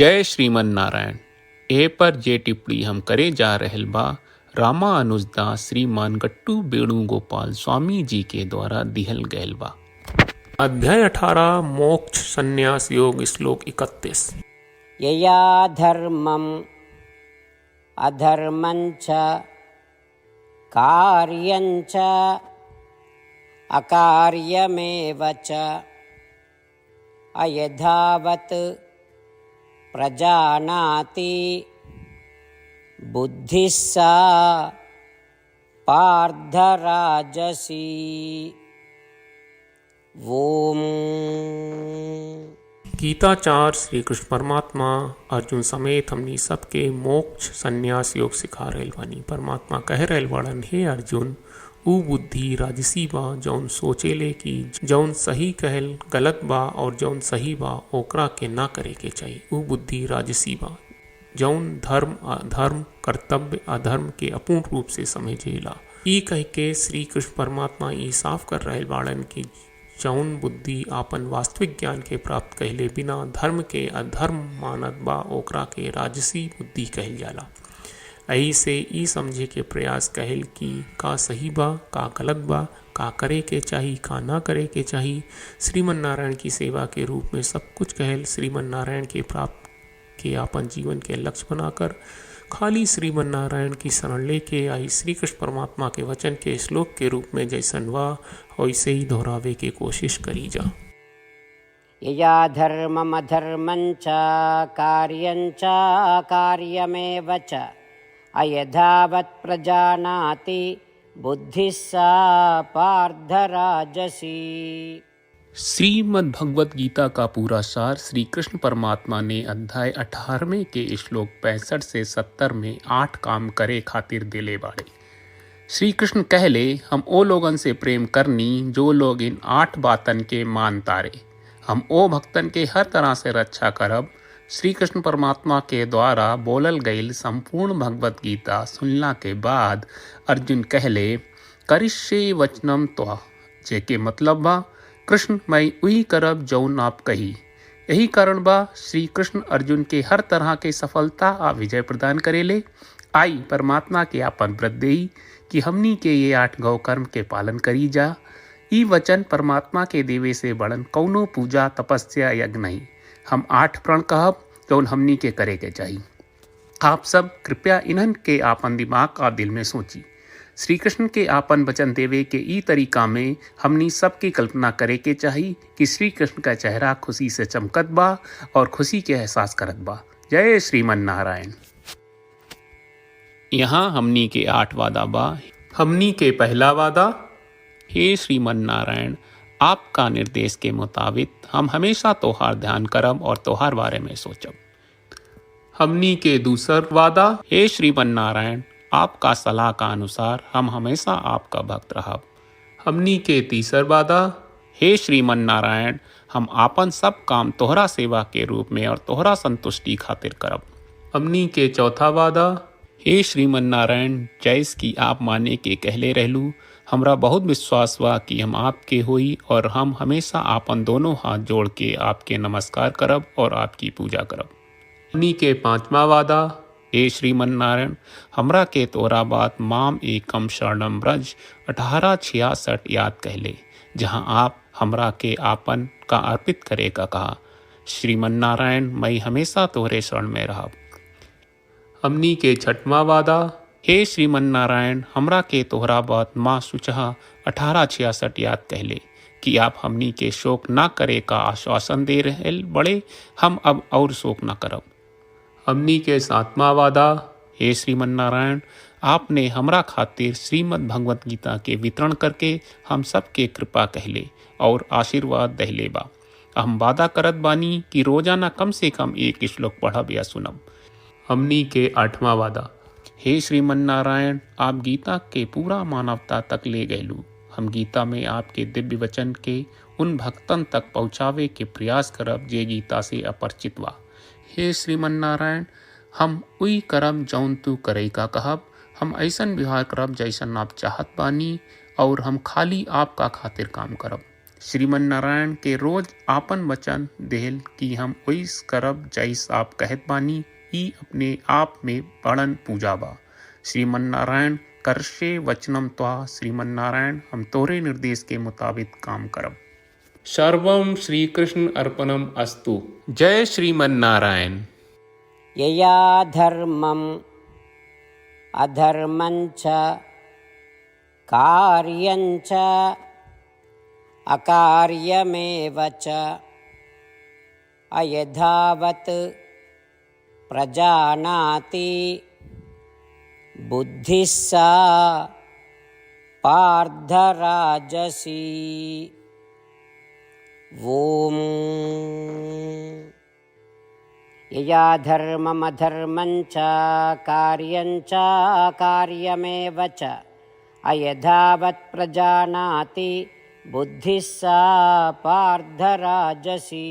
जय श्रीमन नारायण। ए पर जे टिप्पणी हम करे जा रहल बा रामानुजदास श्रीमान गट्टू वेणुगोपाल स्वामी जी के द्वारा दिहल गयल बा। अध्याय 18 मोक्ष संन्यास योग श्लोक 31। यया धर्मम् अधर्मञ्च कार्यञ्च अकार्यमेव च अयथावत् प्रजानाति बुद्धिः सा पार्थराजसी। ओम। गीताचार्य श्री कृष्ण परमात्मा अर्जुन समेत हमनी सबके मोक्ष संन्यास योग सिखा रहल बानी। परमात्मा कह रहल बाड़न, हे अर्जुन, ऊ बुद्धि राजसी बा जौन सोचेले कि जौन सही कहल गलत बा और जौन सही बा ओकरा के ना करे के चाहिए। ऊ बुद्धि राजसी बा जौन धर्म अधर्म कर्तव्य अधर्म के अपूर्ण रूप से समझेला। ई कह के श्री कृष्ण परमात्मा ई साफ कर रहल बाड़न कि जौन बुद्धि आपन वास्तविक ज्ञान के प्राप्त कहले बिना धर्म के अधर्म मानत बा ओकरा के राजसी बुद्धि कहल जाला। एही से ई समझे के प्रयास कहल कि का सही बा का गलत बा, का करे के चाही का ना करे के चाही। श्रीमन नारायण की सेवा के रूप में सब कुछ कहल श्रीमन नारायण के प्राप्त के आपन जीवन के लक्ष्य बनाकर खाली श्रीमन नारायण की शरण लेके आई श्री कृष्ण परमात्मा के वचन के श्लोक के रूप में जैसन वा वैसे ही दोहरावे के कोशिश करी जा। यया धर्मम् अधर्मञ्च कार्यञ्च कार्यमेव च अयथावत् प्रजानाति बुद्धिः सा पार्थराजसी। श्रीमद् भगवत गीता का पूरा सार श्री कृष्ण परमात्मा ने अध्याय 18वें के श्लोक 65 से 70 में 8 काम करे खातिर दिले बाड़े। श्री कृष्ण कहले, हम ओ लोगन से प्रेम करनी जो लोग इन 8 बातन के मान तारे। हम ओ भक्तन के हर तरह से रक्षा करब। श्री कृष्ण परमात्मा के द्वारा बोलल गईल संपूर्ण भगवत गीता सुनला के बाद अर्जुन कहले, करिष्ये वचनम त्वा, जेके मतलब बा कृष्ण मैं वही करब जौन आप कही। यही कारण बा श्री कृष्ण अर्जुन के हर तरह के सफलता आ विजय प्रदान करेले। आई परमात्मा के आपन व्रत देई कि हमनी के ये 8 गौ कर्म के पालन करी जा। ई वचन परमात्मा के देवे से बड़न कौनो पूजा तपस्या यज्ञ नहीं। हम 8 प्रण कहब जौन हमनी के करे के चाहिए। आप सब कृपया इन्हन के आपन दिमाग और दिल में सोची। श्री कृष्ण के आपन वचन देवे के ई तरीका में हमनी सबकी कल्पना करे के चाहिए कि श्री कृष्ण का चेहरा खुशी से चमकत बा और खुशी के एहसास करत बा। जय श्रीमन नारायण। यहाँ हमनी के 8 वादा बा। हमनी के पहला वादा, हे श्रीमन नारायण, आपका निर्देश के मुताबिक हम हमेशा तोहार ध्यान करब और तोहार बारे में सोचब। हमनी के दूसर वादा, हे श्रीमन नारायण, आपका सलाह का अनुसार हम हमेशा आपका भक्त रहब। हमनी के तीसर वादा, हे श्रीमन नारायण, हम आपन सब काम तोहरा सेवा के रूप में और तोहरा संतुष्टि खातिर करब। हमनी के चौथा वादा, हे श्रीमन नारायण, जैस की आप माने के कहले रहलू, हमरा बहुत विश्वास बा कि हम आपके होई और हम हमेशा आपन दोनों हाथ जोड़ के आपके नमस्कार करब और आपकी पूजा करब। हमनी के पांचवा वादा, हे श्रीमन नारायण, हमरा के तोरा बात माम एकम शरणम ब्रज 1866 याद कहले, जहां आप हमरा के आपन का अर्पित करे का कहा। श्रीमन नारायण, मैं हमेशा तोहरे शरण में रहब। हमनी के छठवां वादा, हे श्रीमन नारायण, हमरा के तोहरा बात माँ सुचहा 1866 याद कहले कि आप हमनी के शोक ना करे का आश्वासन दे रहे बड़े। हम अब और शोक ना करब। हमनी के 7वां वादा, हे श्रीमन नारायण, आपने हमरा खातिर श्रीमद् भगवत गीता के वितरण करके हम सबके कृपा कहले और आशीर्वाद दहले बा। हम वादा करत बानी कि रोजाना कम से कम 1 श्लोक पढ़ब या सुनब। हमनी के 8वां वादा, हे श्रीमन नारायण, आप गीता के पूरा मानवता तक ले गयलू। हम गीता में आपके दिव्य वचन के उन भक्तन तक पहुँचावे के प्रयास करब जे गीता से अपरिचित बा। हे श्रीमन नारायण, हम उई करब जौन तू करे का कहब। हम ऐसन व्यवहार करब जैसन आप चाहत बानी और हम खाली आपका खातिर काम करब। श्रीमन नारायण के रोज आपन वचन देहल कि हम ओइस करब जैस आप कहत बानी, ई अपने आप में बड़न पूजा बा। श्रीमन नारायण करशे वचनम त्वा, श्रीमन नारायण हम तोरे निर्देश के मुताबिक काम करब। सर्वम श्री कृष्ण अर्पणम अस्तु। जय श्रीमन नारायण। यया धर्मम् अधर्मञ्च कार्यञ्च अकार्यमेव च अयथावत् प्रजानाति बुद्धिः सा पार्थराजसी। ॐ यया धर्ममधर्मञ्च कार्यञ्च कार्यमेव च अयथावत् प्रजानाति बुद्धिः सा पार्थराजसी।